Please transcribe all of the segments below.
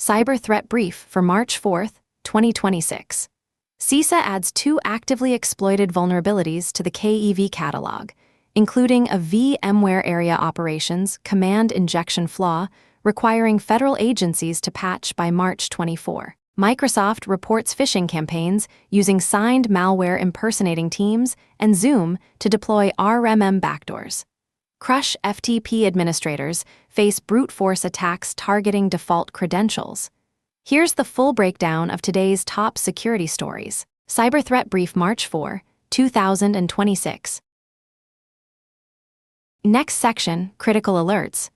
Cyber Threat Brief for March 4, 2026. CISA adds 2 actively exploited vulnerabilities to the KEV catalog, including a VMware Area Operations command injection flaw requiring federal agencies to patch by March 24. Microsoft reports phishing campaigns using signed malware impersonating Teams and Zoom to deploy RMM backdoors. Crush FTP administrators face brute force attacks targeting default credentials. Here's the full breakdown of today's top security stories. Cyber Threat Brief March 4, 2026. Next section, Critical Alerts.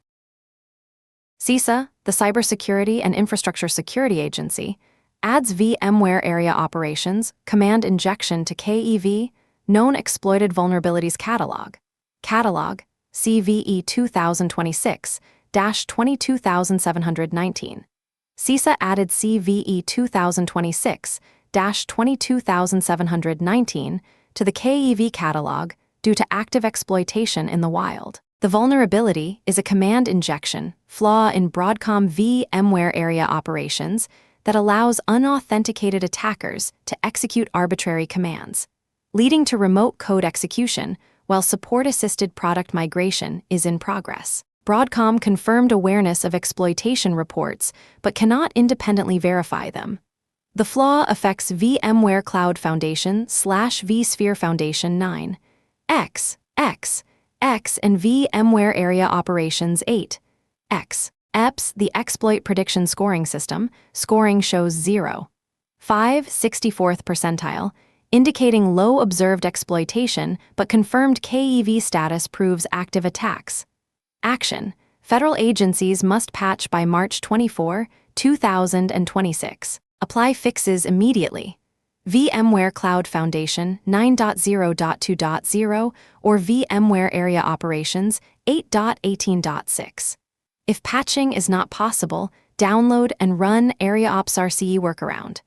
CISA, the Cybersecurity and Infrastructure Security Agency, adds VMware Area Operations command injection to KEV Known Exploited Vulnerabilities Catalog. Catalog CVE 2026-22719. CISA added CVE 2026-22719 to the KEV catalog due to active exploitation in the wild. The vulnerability is a command injection flaw in Broadcom VMware Area Operations that allows unauthenticated attackers to execute arbitrary commands, leading to remote code execution while support-assisted product migration is in progress. Broadcom confirmed awareness of exploitation reports but cannot independently verify them. The flaw affects VMware Cloud Foundation / vSphere Foundation 9, X, and VMware Area Operations 8, X. EPS, the exploit prediction scoring system, scoring shows 0. 5/64th percentile, indicating low observed exploitation but confirmed KEV status proves active attacks. Action: federal agencies must patch by March 24, 2026. Apply fixes immediately. VMware Cloud Foundation 9.0.2.0 or VMware Area Operations 8.18.6. If patching is not possible, download and run AreaOps RCE workaround.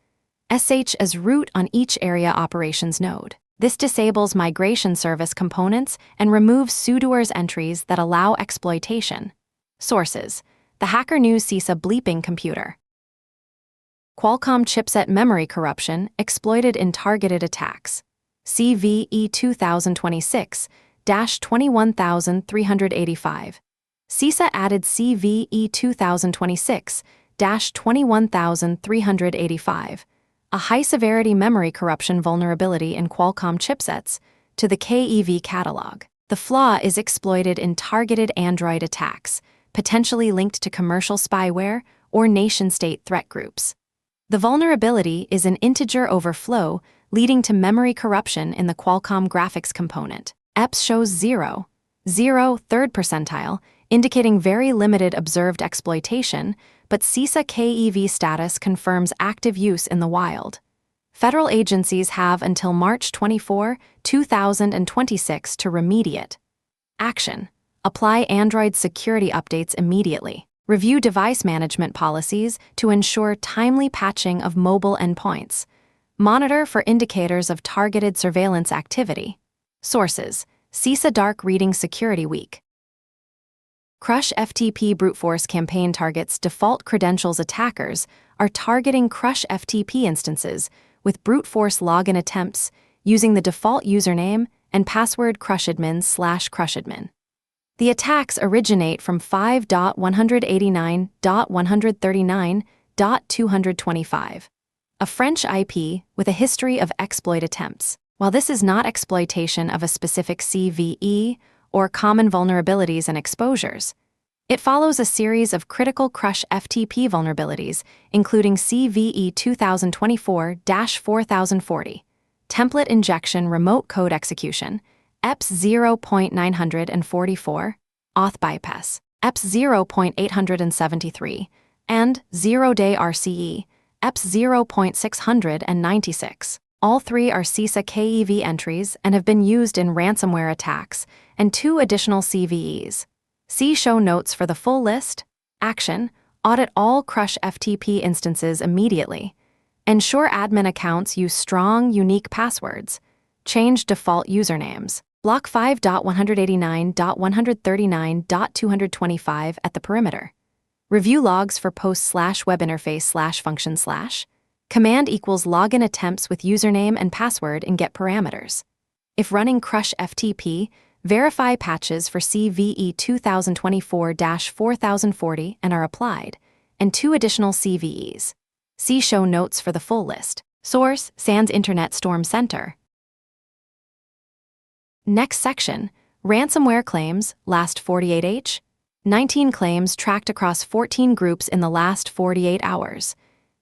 SH as root on each Area Operations node. This disables migration service components and removes sudoers entries that allow exploitation. Sources: The Hacker News CISA bleeping computer. Qualcomm chipset memory corruption exploited in targeted attacks. CVE 2026-21385. CISA added CVE 2026-21385, a high-severity memory corruption vulnerability in Qualcomm chipsets, to the KEV catalog. The flaw is exploited in targeted Android attacks, potentially linked to commercial spyware or nation-state threat groups. The vulnerability is an integer overflow leading to memory corruption in the Qualcomm graphics component. EPS shows 0, 0/3 percentile, indicating very limited observed exploitation, but CISA KEV status confirms active use in the wild. Federal agencies have until March 24, 2026 to remediate. Action: apply Android security updates immediately. Review device management policies to ensure timely patching of mobile endpoints. Monitor for indicators of targeted surveillance activity. Sources: CISA Dark Reading Security Week. Crush FTP brute force campaign targets default credentials. Attackers are targeting Crush FTP instances with brute force login attempts using the default username and password crushadmin/crushadmin. The attacks originate from 5.189.139.225, a French IP with a history of exploit attempts. While this is not exploitation of a specific CVE or common vulnerabilities and exposures, it follows a series of critical Crush FTP vulnerabilities, including CVE 2024-4040, template injection remote code execution, EPS 0.944, auth bypass, EPS 0.873, and zero-day RCE, EPS 0.696. All 3 are CISA KEV entries and have been used in ransomware attacks, and 2 additional CVEs. See show notes for the full list. Action: audit all Crush FTP instances immediately. Ensure admin accounts use strong, unique passwords. Change default usernames. Block 5.189.139.225 at the perimeter. Review logs for post/webinterface/function/. Command equals login attempts with username and password and get parameters. If running crush FTP, verify patches for CVE 2024-4040 and are applied, and 2 additional CVEs. See show notes for the full list. Source: SANS Internet Storm Center. Next section, ransomware claims, last 48h. 19 claims tracked across 14 groups in the last 48 hours.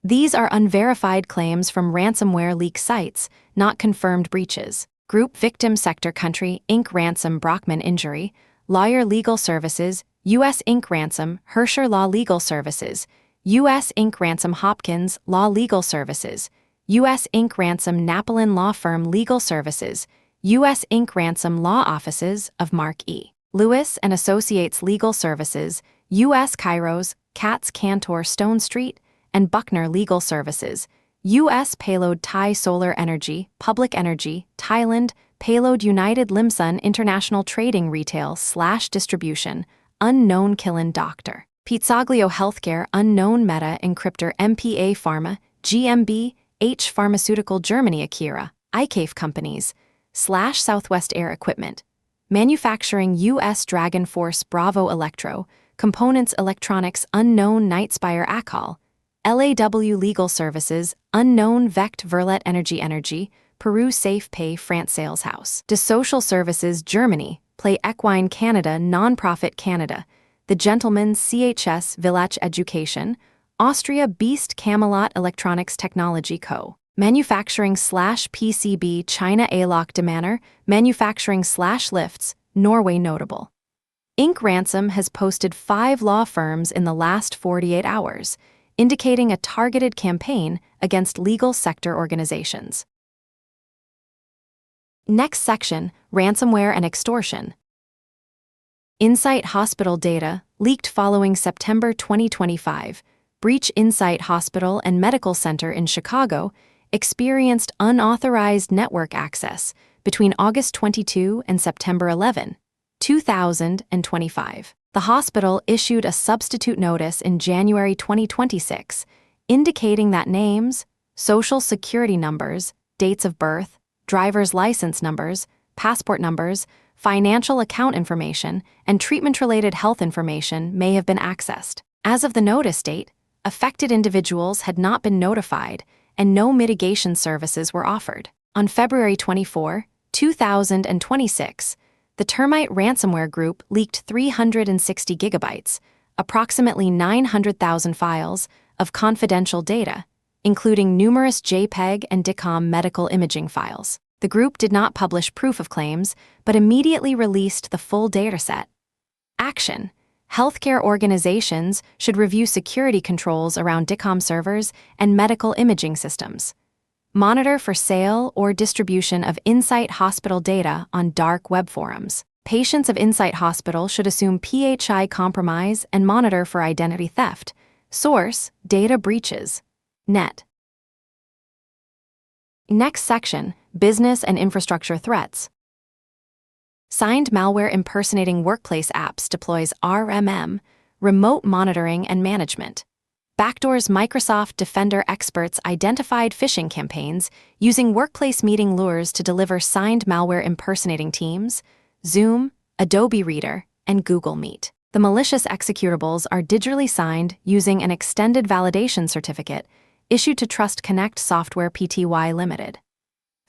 These are unverified claims from ransomware leak sites, not confirmed breaches. Group Victim Sector Country Inc. Ransom Brockman Injury, Lawyer Legal Services, U.S. Inc. Ransom, Hersher Law Legal Services, U.S. Inc. Ransom Hopkins Law Legal Services, U.S. Inc. Ransom Napolin Law Firm Legal Services, U.S. Inc. Ransom Law Offices of Mark E. Lewis and Associates Legal Services, U.S. Kairos, Katz Cantor Stone Street, and Buckner Legal Services, U.S. Payload Thai Solar Energy, Public Energy, Thailand, Payload United Limsun International Trading Retail/Distribution, Unknown Killen Doctor, Pizzaglio Healthcare Unknown Meta Encryptor MPA Pharma, GmbH H Pharmaceutical Germany Akira, ICAFE Companies, /Southwest Air Equipment, Manufacturing U.S. Dragon Force Bravo Electro, Components Electronics Unknown Nightspire Akal, LAW Legal Services, Unknown Vect Verlet Energy, Peru Safe Pay France Sales House, De Social Services Germany, Play Equine Canada Nonprofit Canada, The Gentleman's CHS Village Education, Austria Beast Camelot Electronics Technology Co. Manufacturing/PCB China Alok Demanner, Manufacturing/Lifts, Norway Notable. Inc. Ransom has posted 5 law firms in the last 48 hours, indicating a targeted campaign against legal sector organizations. Next section, ransomware and extortion. Insight Hospital data leaked following September 2025. Breach. Insight Hospital and Medical Center in Chicago experienced unauthorized network access between August 22 and September 11, 2025. The hospital issued a substitute notice in January 2026, indicating that names, social security numbers, dates of birth, driver's license numbers, passport numbers, financial account information, and treatment-related health information may have been accessed. As of the notice date, affected individuals had not been notified, and no mitigation services were offered. On February 24, 2026, the Termite ransomware group leaked 360 gigabytes, approximately 900,000 files, of confidential data, including numerous JPEG and DICOM medical imaging files. The group did not publish proof of claims, but immediately released the full dataset. Action: healthcare organizations should review security controls around DICOM servers and medical imaging systems. Monitor for sale or distribution of Insight Hospital data on dark web forums. Patients of Insight Hospital should assume PHI compromise and monitor for identity theft. Source: data breaches. Net. Next section, business and infrastructure threats. Signed malware impersonating workplace apps deploys RMM, remote monitoring and management. Backdoors. Microsoft Defender experts identified phishing campaigns using workplace meeting lures to deliver signed malware impersonating Teams, Zoom, Adobe Reader, and Google Meet. The malicious executables are digitally signed using an extended validation certificate issued to Trust Connect Software Pty Limited.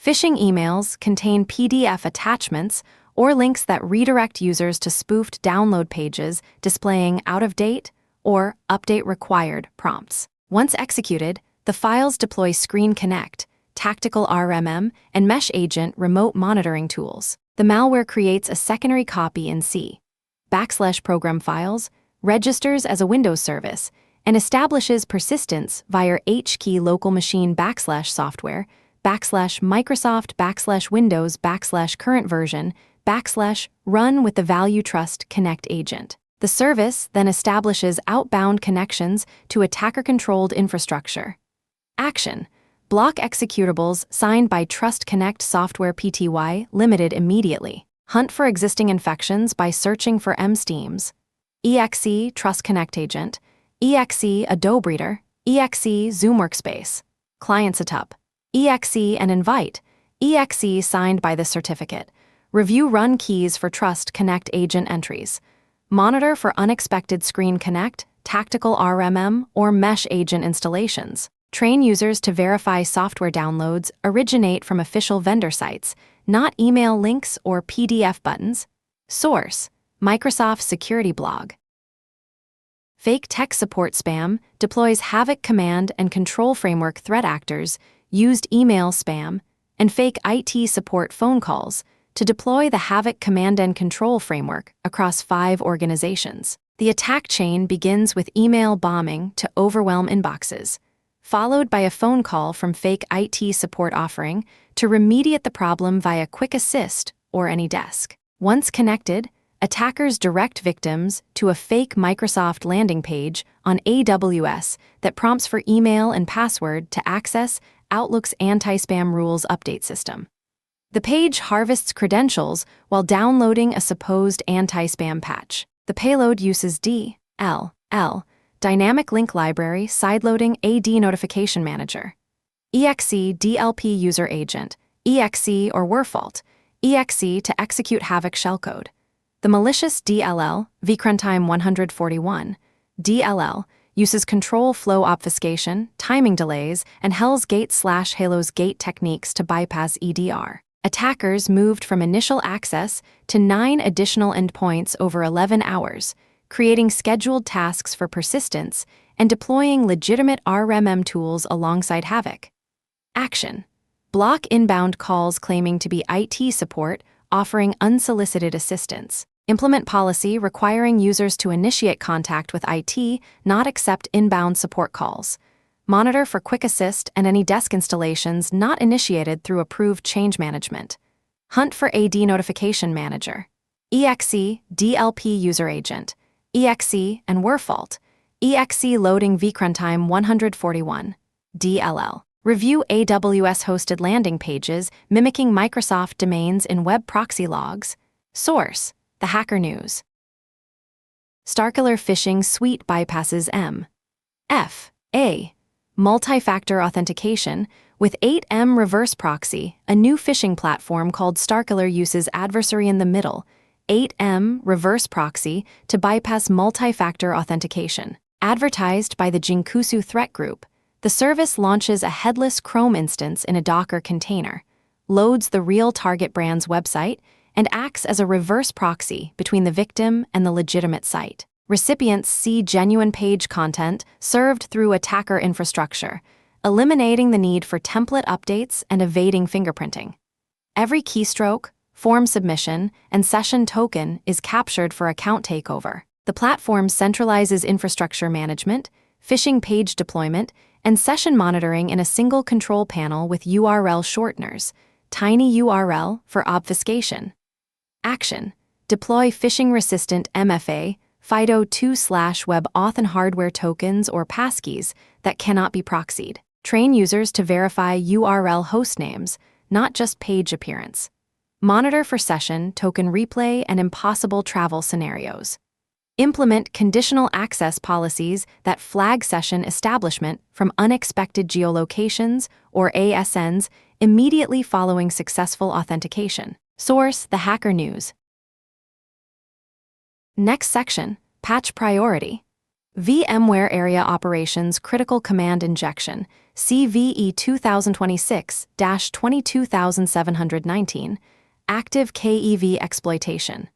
Phishing emails contain PDF attachments or links that redirect users to spoofed download pages displaying out-of-date or update required prompts. Once executed, the files deploy Screen Connect, Tactical RMM, and Mesh Agent remote monitoring tools. The malware creates a secondary copy in C/program files, registers as a Windows service, and establishes persistence via HKey local machine /software /Microsoft /Windows /current version /run with the value Trust Connect agent. The service then establishes outbound connections to attacker-controlled infrastructure. Action: block executables signed by Trust Connect Software Pty Limited immediately. Hunt for existing infections by searching for msteams, exe Trust Connect agent, exe Adobe Reader, exe Zoom Workspace, client setup, exe and invite, exe signed by the certificate, review run keys for Trust Connect agent entries, monitor for unexpected screen connect, tactical RMM, or mesh agent installations. Train users to verify software downloads originate from official vendor sites, not email links or PDF buttons. Source: Microsoft Security Blog. Fake tech support spam deploys Havoc command and control framework threat actors, used email spam, and fake IT support phone calls to deploy the Havoc command and control framework across 5 organizations. The attack chain begins with email bombing to overwhelm inboxes, followed by a phone call from fake IT support offering to remediate the problem via Quick Assist or AnyDesk. Once connected, attackers direct victims to a fake Microsoft landing page on AWS that prompts for email and password to access Outlook's anti-spam rules update system. The page harvests credentials while downloading a supposed anti-spam patch. The payload uses DLL, Dynamic Link Library Sideloading AD Notification Manager, exe DLP User Agent, exe or WRFault, exe to execute Havoc shellcode. The malicious DLL, vCruntime 141, DLL, uses control flow obfuscation, timing delays, and Hell's Gate/Halo's Gate techniques to bypass EDR. Attackers moved from initial access to 9 additional endpoints over 11 hours, creating scheduled tasks for persistence and deploying legitimate RMM tools alongside Havoc. Action: block inbound calls claiming to be IT support offering unsolicited assistance. Implement policy requiring users to initiate contact with IT, not accept inbound support calls. Monitor for Quick Assist and AnyDesk installations not initiated through approved change management. Hunt for AD Notification Manager, exe DLP User Agent, exe and WRFault, exe loading vCruntime 141, DLL. Review AWS-hosted landing pages mimicking Microsoft domains in web proxy logs. Source: The Hacker News. Starkiller phishing suite bypasses MFA, multi-factor authentication, with 8M reverse proxy. A new phishing platform called Starkiller uses adversary in the middle, 8M reverse proxy, to bypass multi-factor authentication. Advertised by the Jinkusu Threat Group, the service launches a headless Chrome instance in a Docker container, loads the real target brand's website, and acts as a reverse proxy between the victim and the legitimate site. Recipients see genuine page content served through attacker infrastructure, eliminating the need for template updates and evading fingerprinting. Every keystroke, form submission, and session token is captured for account takeover. The platform centralizes infrastructure management, phishing page deployment, and session monitoring in a single control panel with URL shorteners, tinyURL for obfuscation. Action: deploy phishing-resistant MFA, FIDO2/web auth and hardware tokens or passkeys that cannot be proxied. Train users to verify URL hostnames, not just page appearance. Monitor for session, token replay, and impossible travel scenarios. Implement conditional access policies that flag session establishment from unexpected geolocations or ASNs immediately following successful authentication. Source: The Hacker News. Next section: Patch Priority. VMware Area Operations Critical Command Injection, CVE 2026-22719, Active KEV Exploitation.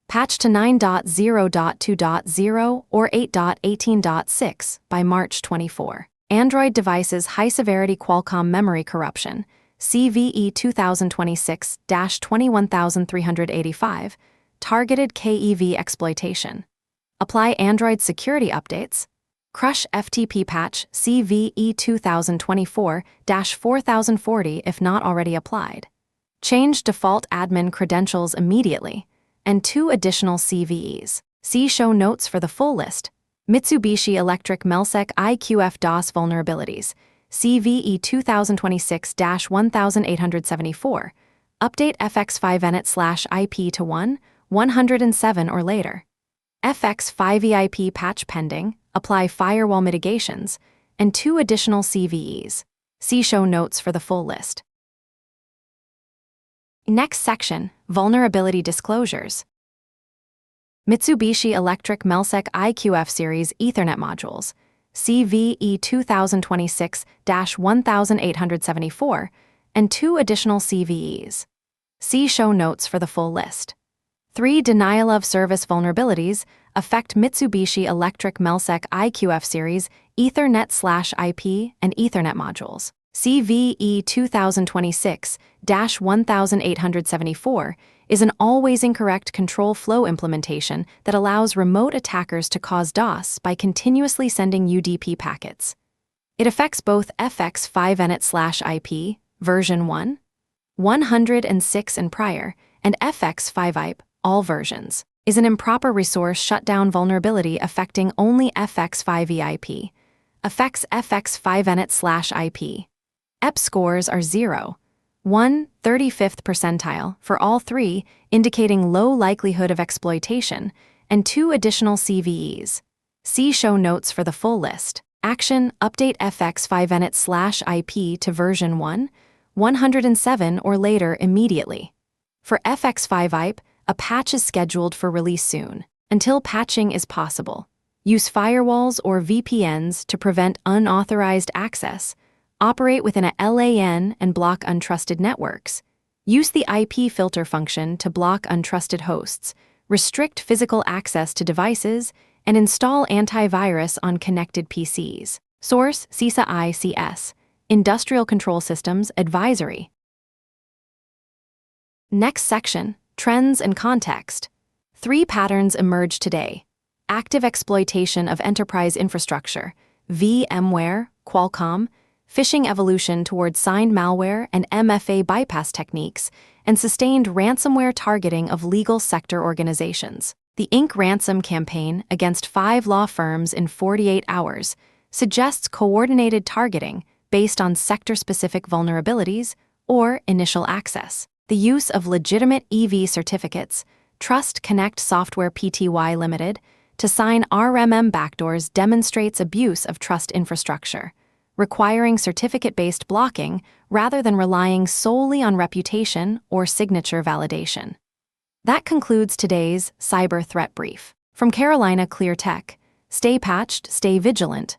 Patched to 9.0.2.0 or 8.18.6 by March 24. Android devices high-severity Qualcomm memory corruption, CVE 2026-21385, targeted KEV exploitation. Apply Android security updates. Crush FTP patch CVE 2024-4040 if not already applied. Change default admin credentials immediately, and 2 additional CVEs. See show notes for the full list. Mitsubishi Electric Melsec IQF DOS vulnerabilities, CVE 2026-1874. Update FX5Net/IP to 107 or later. FX5 EIP patch pending, apply firewall mitigations, and 2 additional CVEs. See show notes for the full list. Next section, Vulnerability Disclosures. Mitsubishi Electric Melsec IQF Series Ethernet Modules, CVE 2026-1874, and 2 additional CVEs. See show notes for the full list. 3 denial of service vulnerabilities affect Mitsubishi Electric Melsec IQF Series Ethernet/IP and Ethernet modules. CVE 2026-1874 is an always incorrect control flow implementation that allows remote attackers to cause DOS by continuously sending UDP packets. It affects both FX5Net/IP version 1, 106 and prior, and FX5IP, all versions, is an improper resource shutdown vulnerability affecting only FX5EIP, affects FX5Net/IP. EP scores are 0, 1, 35th percentile for all 3, indicating low likelihood of exploitation, and 2 additional CVEs. See show notes for the full list. Action: update FX5Net/IP to version 1, 107 or later immediately. For FX5IP, a patch is scheduled for release soon. Until patching is possible, use firewalls or VPNs to prevent unauthorized access, operate within a LAN and block untrusted networks, use the IP filter function to block untrusted hosts, restrict physical access to devices, and install antivirus on connected PCs. Source: CISA ICS, Industrial Control Systems Advisory. Next section, Trends and Context. 3 patterns emerge today. Active exploitation of enterprise infrastructure, VMware, Qualcomm, phishing evolution toward signed malware and MFA bypass techniques, and sustained ransomware targeting of legal sector organizations. The Inc. ransom campaign against 5 law firms in 48 hours suggests coordinated targeting based on sector-specific vulnerabilities or initial access. The use of legitimate EV certificates, Trust Connect Software Pty Limited, to sign RMM backdoors demonstrates abuse of trust infrastructure, requiring certificate-based blocking rather than relying solely on reputation or signature validation. That concludes today's Cyber Threat Brief. From Carolina Clear Tech, stay patched, stay vigilant,